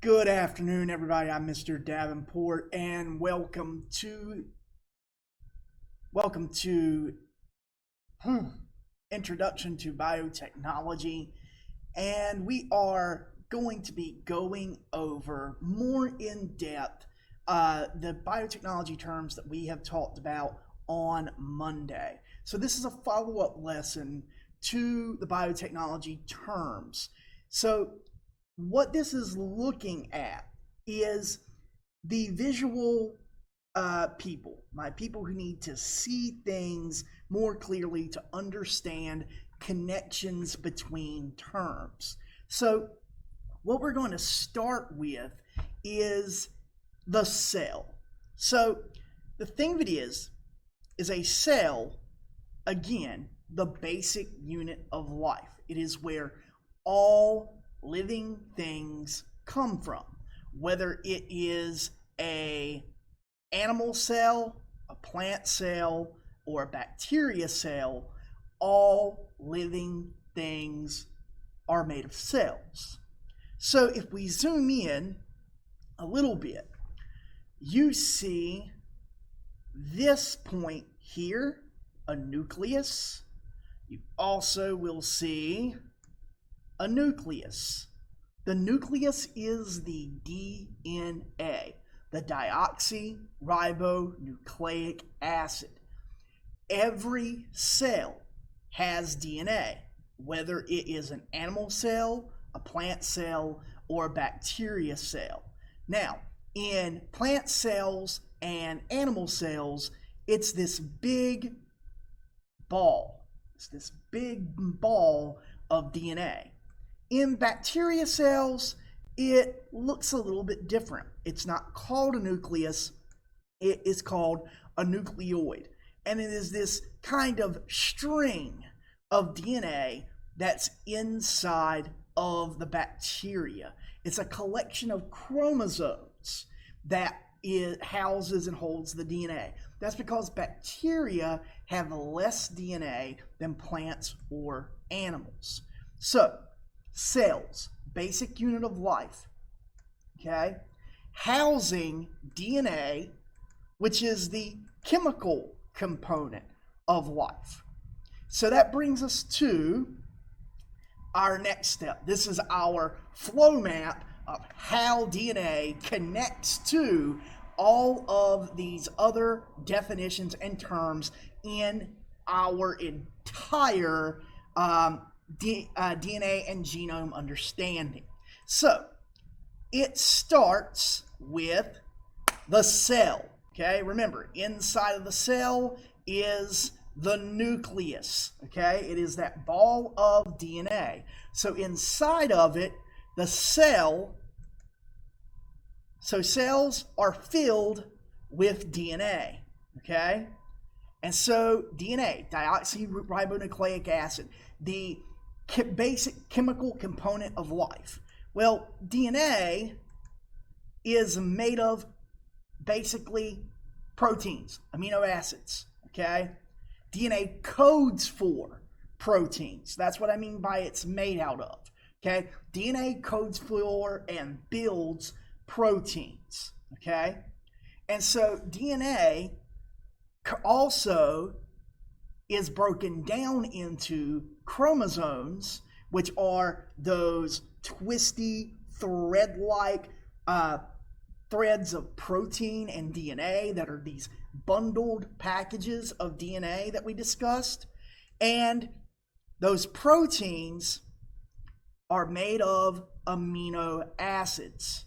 Good afternoon, everybody. I'm Mr. Davenport, and welcome to Introduction to Biotechnology. And we are going to be going over more in depth the biotechnology terms that we have talked about on Monday. So this is a follow-up lesson to the biotechnology terms. So what this is looking at is the visual people, my people who need to see things more clearly to understand connections between terms. So what we're going to start with is the cell. So the thing of it is a cell, again, the basic unit of life. It is where all living things come from, whether it is a animal cell, a plant cell, or a bacteria cell. All living things are made of cells. So if we zoom in a little bit, you see this point here, a nucleus. You also will see a nucleus. The nucleus is the DNA, the deoxyribonucleic acid. Every cell has DNA, whether it is an animal cell, a plant cell, or a bacteria cell. Now, in plant cells and animal cells, it's this big ball. It's this big ball of DNA. In bacteria cells, it looks a little bit different. It's not called a nucleus, it is called a nucleoid. And it is this kind of string of DNA that's inside of the bacteria. It's a collection of chromosomes that houses and holds the DNA. That's because bacteria have less DNA than plants or animals. So, cells, basic unit of life, okay, housing DNA, which is the chemical component of life. So that brings us to our next step. This is our flow map of how DNA connects to all of these other definitions and terms in our entire DNA and genome understanding. So it starts with the cell. Okay, remember, inside of the cell is the nucleus. Okay, it is that ball of DNA. So inside of it, the cell, so cells are filled with DNA. Okay, and so DNA, deoxyribonucleic acid, the basic chemical component of life. Well, DNA is made of basically proteins, amino acids, okay? DNA codes for proteins. That's what I mean by it's made out of, okay? DNA codes for and builds proteins, okay? And so DNA also is broken down into chromosomes, which are those twisty, thread-like threads of protein and DNA that are these bundled packages of DNA that we discussed. And those proteins are made of amino acids.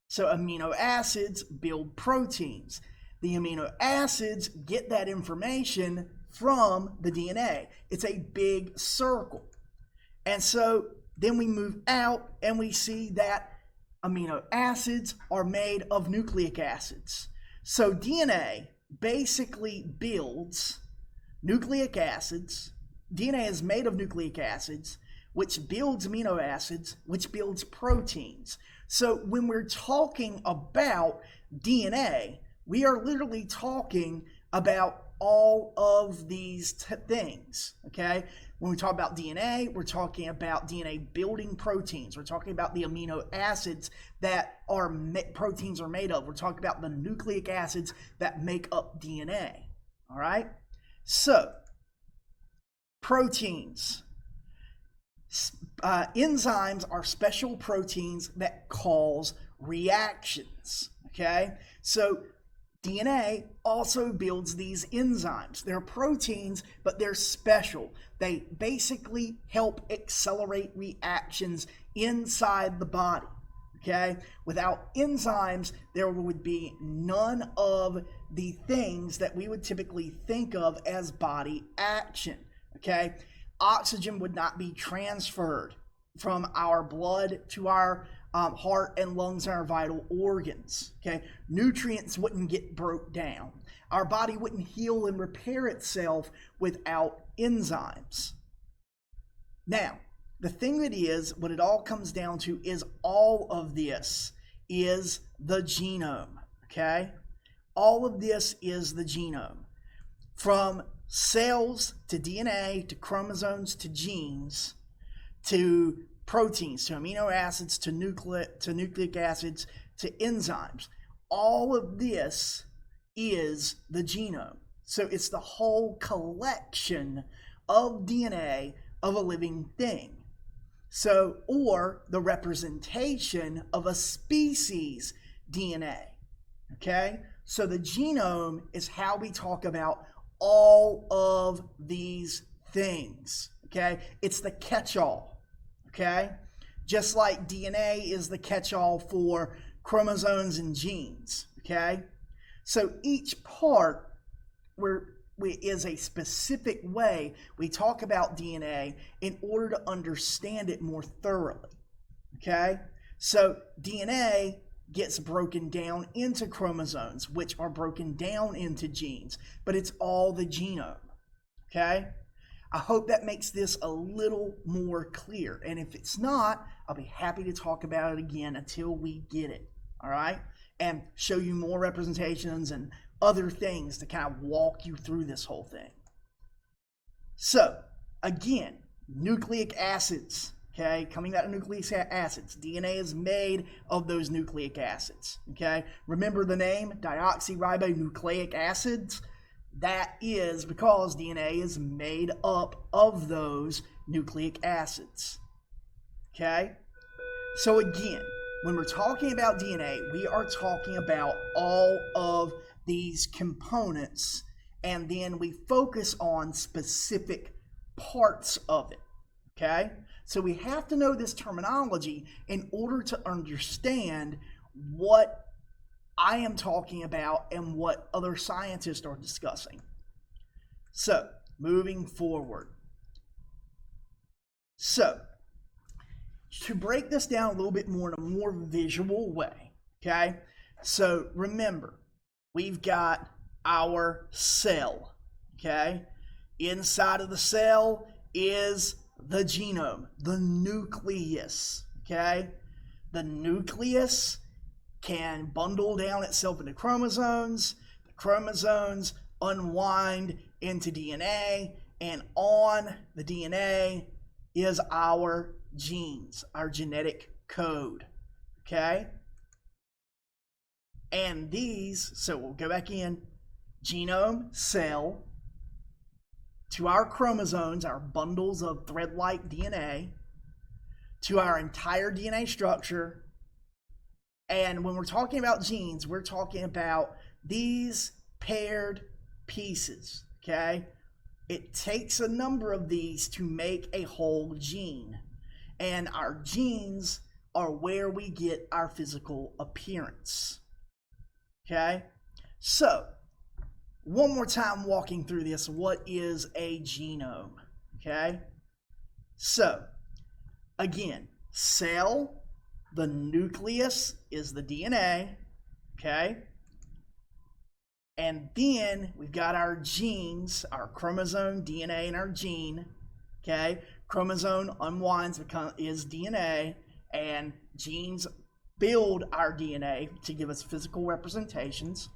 So amino acids build proteins. The amino acids get that information from the DNA. It's a big circle. And so then we move out and we see that amino acids are made of nucleic acids. So DNA basically builds nucleic acids. DNA is made of nucleic acids, which builds amino acids, which builds proteins. So when we're talking about DNA, we are literally talking about all of these things, okay? When we talk about DNA, we're talking about DNA building proteins. We're talking about the amino acids that proteins are made of. We're talking about the nucleic acids that make up DNA, all right? So, proteins. Enzymes are special proteins that cause reactions, okay? So, DNA also builds these enzymes. They're proteins, but they're special. They basically help accelerate reactions inside the body, okay? Without enzymes, there would be none of the things that we would typically think of as body action, okay? Oxygen would not be transferred from our blood to our heart and lungs and our vital organs, okay? Nutrients wouldn't get broke down. Our body wouldn't heal and repair itself without enzymes. Now, the thing that is, what it all comes down to is all of this is the genome, okay? All of this is the genome. From cells to DNA to chromosomes to genes to proteins to amino acids to nucleic acids to enzymes. All of this is the genome. So it's the whole collection of DNA of a living thing. So, or the representation of a species DNA. Okay? So the genome is how we talk about all of these things. Okay? It's the catch-all. Okay? Just like DNA is the catch-all for chromosomes and genes. Okay? So each part is a specific way we talk about DNA in order to understand it more thoroughly. Okay? So DNA gets broken down into chromosomes, which are broken down into genes, but it's all the genome. Okay? I hope that makes this a little more clear. And if it's not, I'll be happy to talk about it again until we get it. All right? And show you more representations and other things to kind of walk you through this whole thing. So, again, nucleic acids. Okay? Coming back to nucleic acids. DNA is made of those nucleic acids. Okay? Remember the name? Deoxyribonucleic acids? That is because DNA is made up of those nucleic acids. Okay? So again, when we're talking about DNA, we are talking about all of these components, and then we focus on specific parts of it. Okay? So we have to know this terminology in order to understand what I am talking about and what other scientists are discussing. So, moving forward. So, to break this down a little bit more in a more visual way, okay? So, remember, we've got our cell, okay? Inside of the cell is the genome, the nucleus, okay? The nucleus can bundle down itself into chromosomes. The chromosomes unwind into DNA, and on the DNA is our genes, our genetic code. Okay? And these, so we'll go back in, genome, cell, to our chromosomes, our bundles of thread-like DNA, to our entire DNA structure. And when we're talking about genes, we're talking about these paired pieces, okay? It takes a number of these to make a whole gene. And our genes are where we get our physical appearance, okay? So, one more time walking through this, what is a genome, okay? So, again, cell, the nucleus is the DNA, okay? And then we've got our genes, our chromosome, DNA, and our gene, okay? Chromosome unwinds is DNA, and genes build our DNA to give us physical representations,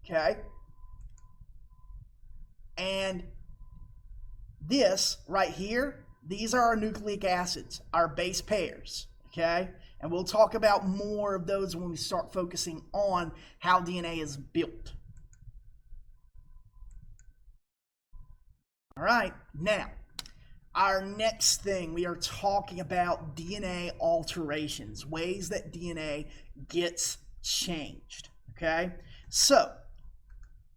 okay? And this right here, these are our nucleic acids, our base pairs, okay? And we'll talk about more of those when we start focusing on how DNA is built. All right, now, our next thing, we are talking about DNA alterations, ways that DNA gets changed, okay? So,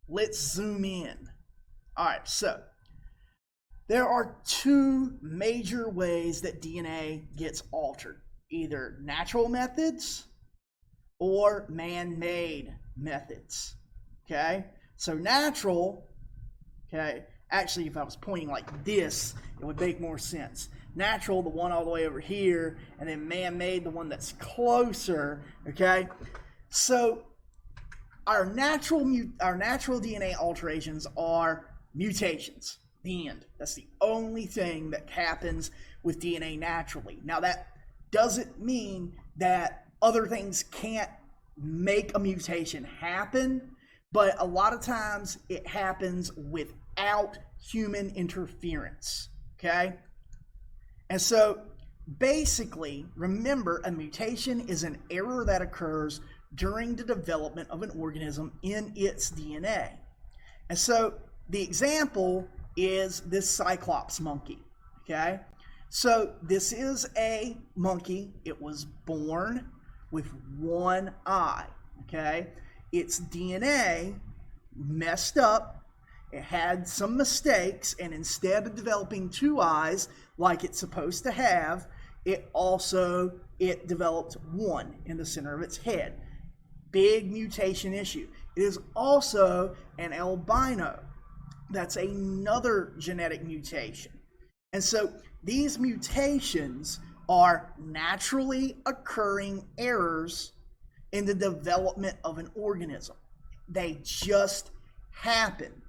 let's zoom in. All right, so there are two major ways that DNA gets altered, either natural methods or man-made methods, okay? So natural, okay, actually if I was pointing like this, it would make more sense. Natural, the one all the way over here, and then man-made, the one that's closer, okay? So our natural DNA alterations are mutations. The end. That's the only thing that happens with DNA naturally. Now that doesn't mean that other things can't make a mutation happen, but a lot of times it happens without human interference, okay? And so basically, remember, a mutation is an error that occurs during the development of an organism in its DNA. And so the example is this Cyclops monkey, okay? So this is a monkey. It was born with one eye, okay? Its DNA messed up. It had some mistakes, and instead of developing two eyes like it's supposed to have, it developed one in the center of its head. Big mutation issue. It is also an albino. That's another genetic mutation. And so these mutations are naturally occurring errors in the development of an organism. They just happen.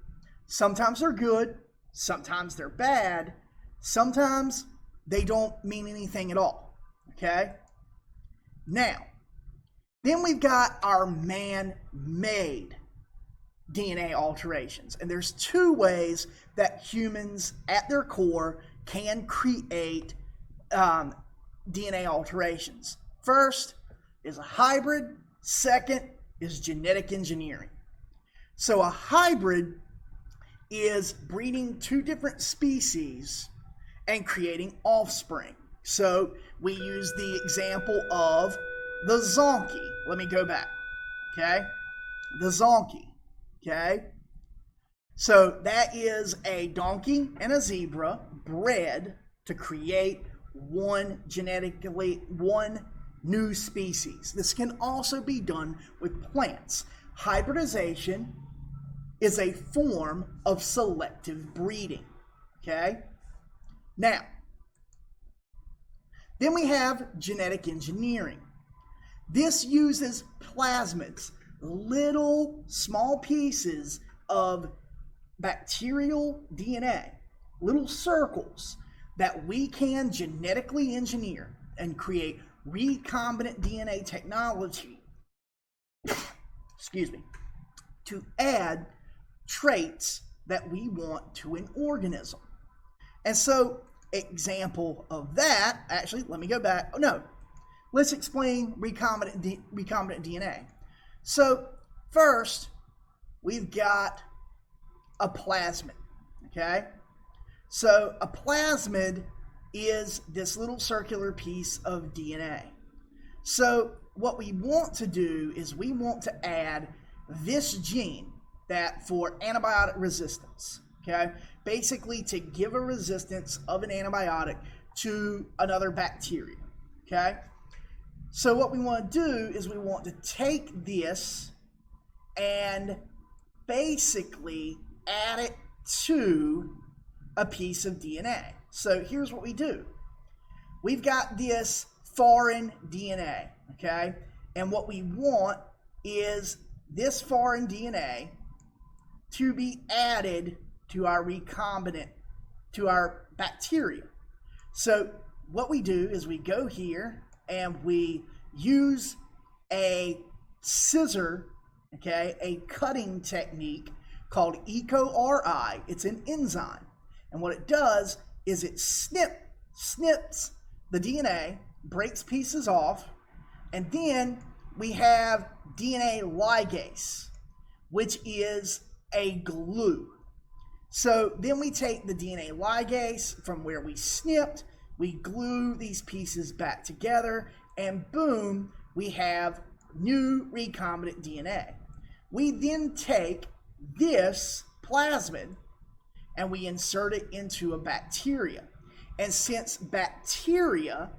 Sometimes they're good, sometimes they're bad, sometimes they don't mean anything at all, okay? Now, then we've got our man-made DNA alterations. And there's two ways that humans at their core can create DNA alterations. First is a hybrid. Second is genetic engineering. So a hybrid is breeding two different species and creating offspring. So we use the example of the zonkey. Let me go back, okay? The zonkey. Okay, so that is a donkey and a zebra bred to create one new species. This can also be done with plants. Hybridization is a form of selective breeding. Okay, now, then we have genetic engineering. This uses plasmids, little small pieces of bacterial DNA, little circles that we can genetically engineer and create recombinant DNA technology, excuse me, to add traits that we want to an organism. And so, example of that, actually, let me go back. Oh, no, let's explain recombinant DNA. So first, we've got a plasmid, okay? So a plasmid is this little circular piece of DNA. So what we want to do is we want to add this gene that for antibiotic resistance, okay? Basically to give a resistance of an antibiotic to another bacteria, okay? So what we want to do is we want to take this and basically add it to a piece of DNA. So here's what we do. We've got this foreign DNA, okay? And what we want is this foreign DNA to be added to our recombinant, to our bacteria. So what we do is we go here and we use a scissor, okay, a cutting technique called EcoRI. It's an enzyme. And what it does is it snips the DNA, breaks pieces off, and then we have DNA ligase, which is a glue. So then we take the DNA ligase from where we snipped, we glue these pieces back together, and boom, we have new recombinant DNA. We then take this plasmid and we insert it into a bacteria. And since bacteria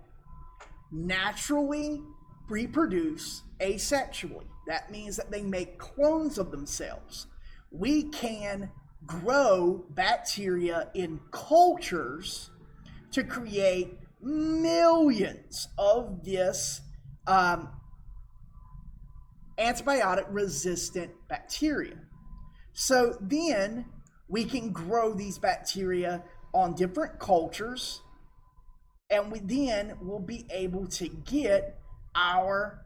naturally reproduce asexually, that means that they make clones of themselves, we can grow bacteria in cultures to create millions of this antibiotic resistant bacteria. So then we can grow these bacteria on different cultures, and we then will be able to get our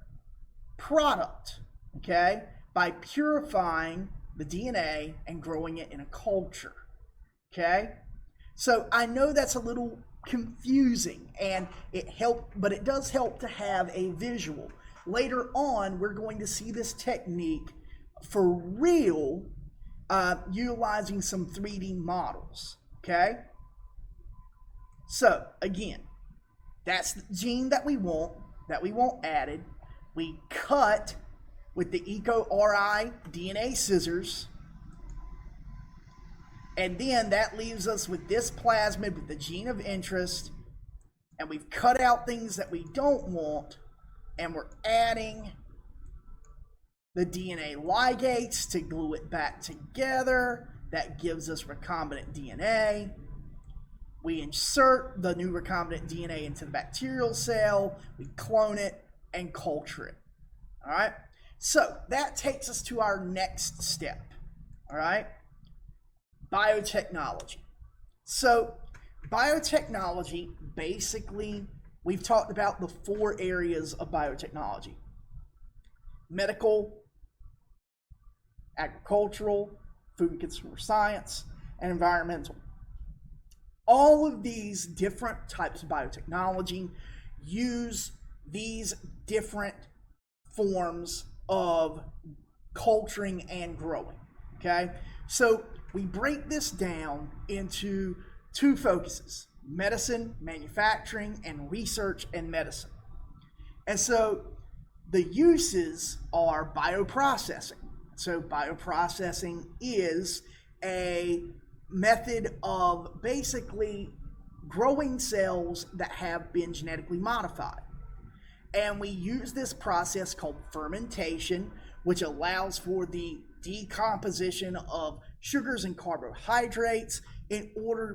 product, okay, by purifying the DNA and growing it in a culture, okay? So I know that's a little confusing, and but it does help to have a visual. Later on, we're going to see this technique for real, utilizing some 3D models, okay? So again, that's the gene that we want added. We cut with the EcoRI DNA scissors, and then that leaves us with this plasmid with the gene of interest, and we've cut out things that we don't want, and we're adding the DNA ligase to glue it back together. That gives us recombinant DNA. We insert the new recombinant DNA into the bacterial cell, we clone it, and culture it. All right? So that takes us to our next step. All right? Biotechnology. So biotechnology, basically, we've talked about the 4 areas of biotechnology: medical, agricultural, food and consumer science, and environmental. All of these different types of biotechnology use these different forms of culturing and growing, okay? So we break this down into 2 focuses: medicine, manufacturing, and research and medicine. And so the uses are bioprocessing. So bioprocessing is a method of basically growing cells that have been genetically modified. And we use this process called fermentation, which allows for the decomposition of sugars and carbohydrates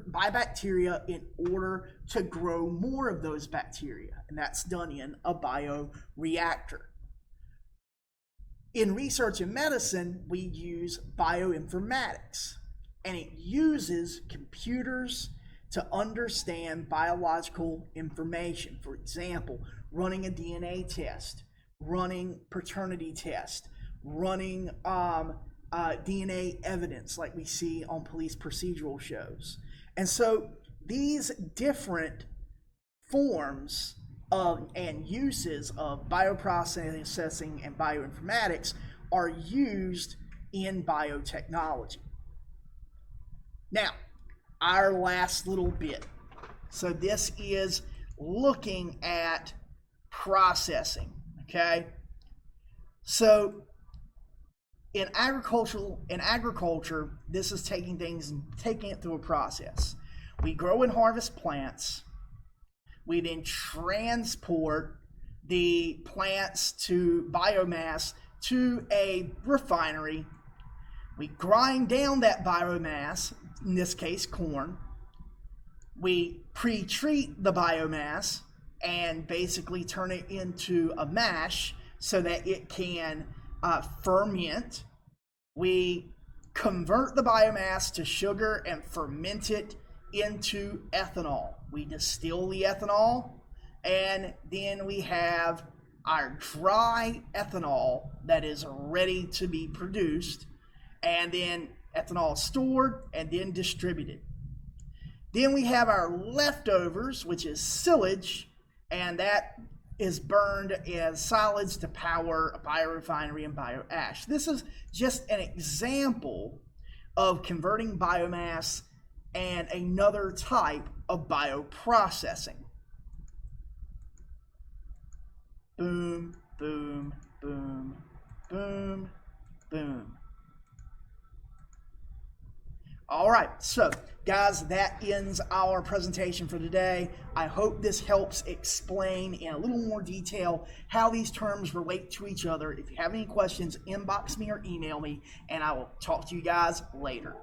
by bacteria in order to grow more of those bacteria. And that's done in a bioreactor. In research and medicine, we use bioinformatics, and it uses computers to understand biological information. For example, running a DNA test, running paternity test, running DNA evidence like we see on police procedural shows. And so these different forms and uses of bioprocessing and bioinformatics are used in biotechnology. Now, our last little bit. So this is looking at processing, okay? So in agriculture, this is taking it through a process. We grow and harvest plants. We then transport the plants to biomass to a refinery. We grind down that biomass, in this case corn. We pre-treat the biomass and basically turn it into a mash so that it can ferment. We convert the biomass to sugar and ferment it into ethanol. We distill the ethanol, and then we have our dry ethanol that is ready to be produced. And then ethanol stored and then distributed. Then we have our leftovers, which is silage, and that is burned as solids to power a biorefinery and bioash. This is just an example of converting biomass and another type of bioprocessing. Boom, boom, boom, boom, boom. All right, so guys, that ends our presentation for today. I hope this helps explain in a little more detail how these terms relate to each other. If you have any questions, inbox me or email me, and I will talk to you guys later.